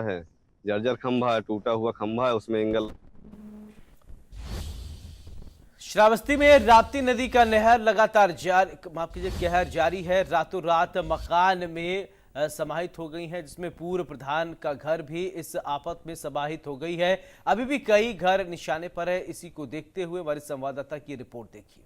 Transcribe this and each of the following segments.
है, जर्जर खंभा है, टूटा हुआ खंभा है, उसमें एंगल। श्रावस्ती में राप्ती नदी का नहर लगातार कहर जारी है। रातों रात मकान में समाहित हो गई है, जिसमें पूर्व प्रधान का घर भी इस आफत में समाहित हो गई है। अभी भी कई घर निशाने पर है। इसी को देखते हुए हमारे संवाददाता की रिपोर्ट देखिए।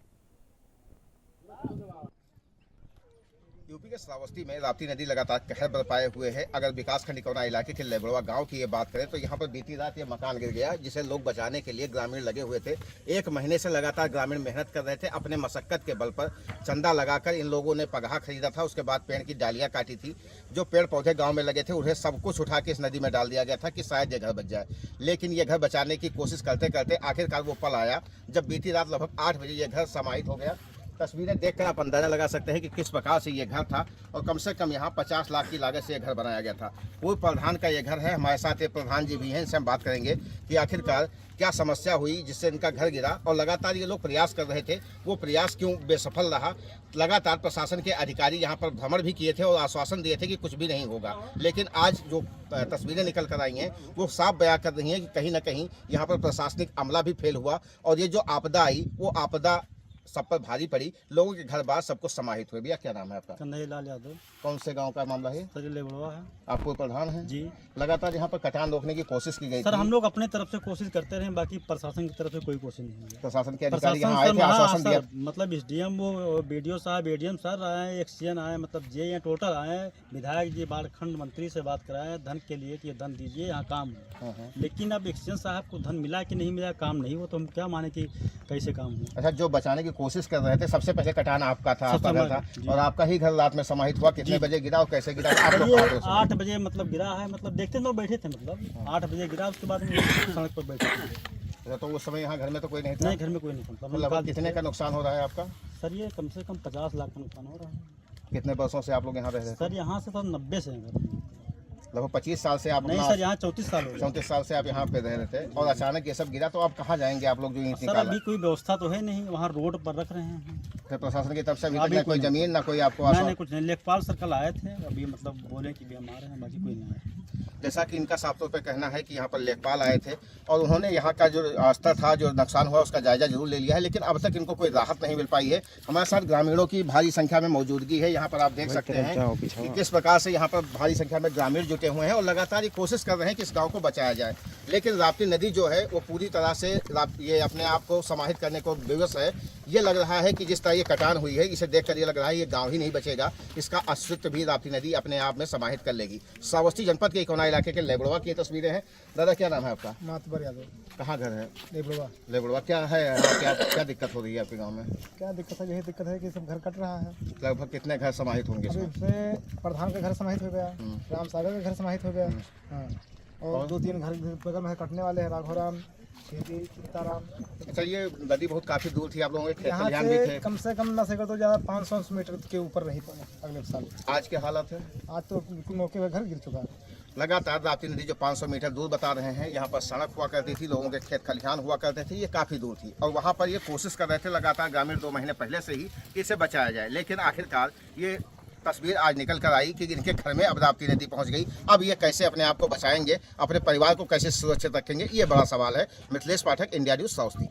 यूपी के श्रावस्ती में राप्ती नदी लगातार कहर बरपाए हुए है। अगर विकासखंड इकौना इलाके के लेबड़वा गांव की ये बात करें तो यहाँ पर बीती रात ये मकान गिर गया, जिसे लोग बचाने के लिए ग्रामीण लगे हुए थे। 1 महीने से लगातार ग्रामीण मेहनत कर रहे थे। अपने मशक्कत के बल पर चंदा लगाकर इन लोगों ने पगहा खरीदा था। उसके बाद पेड़ की डालियां काटी थी। जो पेड़ पौधे गाँव में लगे थे उन्हें सब कुछ उठा के इस नदी में डाल दिया गया था कि शायद ये घर बच जाए। लेकिन ये घर बचाने की कोशिश करते करते आखिरकार वो पल आया जब बीती रात लगभग 8 बजे ये घर समाहित हो गया। तस्वीरें देखकर आप अंदाजा लगा सकते हैं कि किस प्रकार से ये घर था और कम से कम यहाँ 50 लाख की लागत से ये घर बनाया गया था। पूर्व प्रधान का ये घर है। हमारे साथ ये प्रधान जी भी हैं, इनसे हम बात करेंगे कि आखिरकार क्या समस्या हुई जिससे इनका घर गिरा और लगातार ये लोग प्रयास कर रहे थे, वो प्रयास क्यों बेसफल रहा। लगातार प्रशासन के अधिकारी यहाँ पर भ्रमण भी किए थे और आश्वासन दिए थे कि कुछ भी नहीं होगा, लेकिन आज जो तस्वीरें निकल कर आई हैं वो साफ बयां कर रही हैं कि कहीं ना कहीं यहाँ पर प्रशासनिक अमला भी फेल हुआ और ये जो आपदा आई वो आपदा सब पर भारी पड़ी। लोगों के घर बार सब कुछ समाहित हुए। भैया क्या नाम है आपका? कन्हैया लाल यादव। कौन से गांव का मामला है? सर लेबड़वा है। आप पूर्व प्रधान हैं जी। लगातार यहाँ पर कटान रोकने की कोशिश की गई सर थी। हम लोग अपने तरफ से कोशिश करते रहे, बाकी प्रशासन की तरफ से कोई कोशिश नहीं हुई। प्रशासन के अधिकारी यहाँ आए थे, आश्वासन दिया। मतलब SDM वो BDO साहब ADM सर आए, एक्सीएन आए, मतलब जे यहाँ टोटल आए, विधायक जी बालखंड मंत्री से बात कराए धन के लिए कि ये धन दीजिए यहाँ काम हो। लेकिन अब एक्सीएन साहब को धन मिला कि नहीं मिला, काम नहीं हो तो हम क्या माने कि कैसे काम हो। अच्छा, जो बचाने की कोशिश कर रहे थे सबसे पहले कटान आपका था, आपका घर था और आपका ही घर रात में समाहित हुआ। कितने बजे गिरा और कैसे गिरा? आप लोग 8 बजे मतलब गिरा है, मतलब देखते लोग बैठे थे, मतलब 8 बजे गिरा। उसके बाद सड़क पर बैठे थे। तो उस समय यहाँ घर में तो कोई नहीं था? नहीं, घर में कोई नहीं था। लगभग कितने का नुकसान हो रहा है आपका? सर ये कम से कम 50 लाख का नुकसान हो रहा है। कितने वर्षों से आप लोग यहाँ रह रहे थे? सर यहाँ से तो 90 से हैं। लगभग 25 साल से आप? नहीं सर, यहाँ 34 साल हो गए। 34 साल से आप यहाँ पे रह रहे थे और अचानक ये सब गिरा, तो आप कहाँ जाएंगे आप लोग जो ईंट सर निकाला? अभी कोई व्यवस्था तो है नहीं, वहाँ रोड पर रख रहे हैं। फिर प्रशासन की तरफ से अभी तक कोई जमीन ना कोई आपको नहीं, कुछ नहीं। लेखपाल सर कल आए थे, अभी मतलब बोले कि भी हम आ रहे हैं, बाकी कोई नहीं आए। जैसा कि इनका साफ तौर पर कहना है कि यहाँ पर लेखपाल आए थे और उन्होंने यहाँ का जो स्तर था, जो नुकसान हुआ उसका जायजा जरूर ले लिया है, लेकिन अब तक इनको कोई राहत नहीं मिल पाई है। हमारे साथ ग्रामीणों की भारी संख्या में मौजूदगी है। यहाँ पर आप देख सकते हैं कि किस प्रकार से यहाँ पर भारी संख्या में ग्रामीण जुटे हुए हैं और लगातार ये कोशिश कर रहे हैं कि इस गाँव को बचाया जाए। लेकिन राप्ती नदी जो है वो पूरी तरह से ये अपने आप को समाहित करने को विवश है। ये लग रहा है कि जिस तरह ये कटान हुई है, इसे देखकर ये लग रहा है ये गांव ही नहीं बचेगा, इसका अस्तित्व भी राप्ती नदी अपने आप में समाहित कर लेगी। श्रावस्ती जनपद के इकौना इलाके के लेबड़वा की तस्वीरें हैं। दादा क्या नाम है आपका? मातबर यादव। कहाँ घर है? लेबड़वा। लेबड़वा क्या है? क्या दिक्कत हो रही है आपके गाँव में? क्या दिक्कत है? यही दिक्कत है कि सब घर कट रहा है। लगभग कितने घर समाहित होंगे? इसमें प्रधान का घर समाहित हो गया, राम सागर का घर समाहित हो गया, हाँ, और 2-3 घर बगल में कटने वाले हैं, राघोराम, सीताराम। अच्छा, ये नदी बहुत काफी दूर थी, आप लोगों के खेत यहाँ खलिहान भी थे? से कम से कम ना से तो ज़्यादा 500 मीटर के ऊपर नहीं पड़ा अगले साल। आज के हालत है? आज तो बिल्कुल मौके पर घर गिर चुका है। लगातार राप्ती नदी जो 500 मीटर दूर बता रहे हैं, यहाँ पर सड़क हुआ करती थी, लोगों के खेत खलिहान हुआ करते थे, ये काफ़ी दूर थी और वहाँ पर ये कोशिश कर रहे थे लगातार ग्रामीण 2 महीने पहले से ही इसे बचाया जाए। लेकिन आखिरकार ये तस्वीर आज निकल कर आई कि इनके घर में अब राप्ती नदी पहुँच गई। अब ये कैसे अपने आप को बचाएंगे, अपने परिवार को कैसे सुरक्षित रखेंगे, ये बड़ा सवाल है। मिथिलेश पाठक, इंडिया न्यूज़, श्रावस्ती।